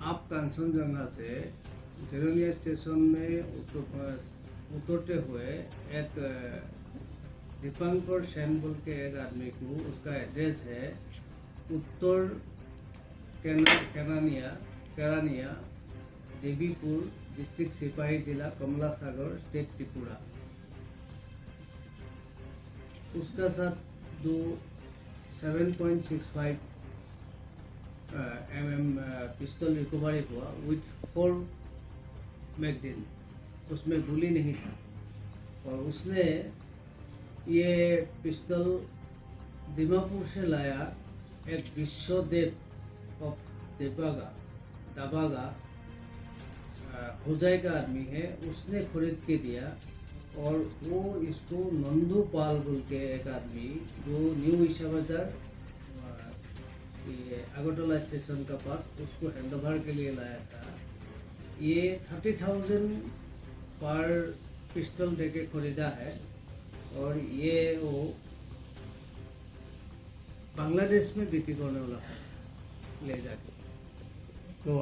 आप कांचनजंगा से जिरोनिया स्टेशन में उतरते हुए एक दीपांकर सेन बोल के एक आदमी को, उसका एड्रेस है उत्तर केरानिया देवीपुर डिस्ट्रिक्ट सिपाही जिला कमला सागर स्टेट त्रिपुरा। उसका साथ दो 7.65 mm पिस्टल रिकवरी हुआ विथ 4 मैगजीन। उसमें गोली नहीं था और उसने ये पिस्टल दीमापुर से लाया। एक विश्वदेव ऑफ दाबागा होजाई का आदमी है, उसने खरीद के दिया। और वो इसको नंदू पाल बोल के एक आदमी जो न्यू ईशा बाजार अगरतला स्टेशन का पास, उसको हैंडओवर के लिए लाया था। ये 30,000 पर पिस्टल देके खरीदा है और ये वो बांग्लादेश में बिक्री करने वाला है ले जाके। तो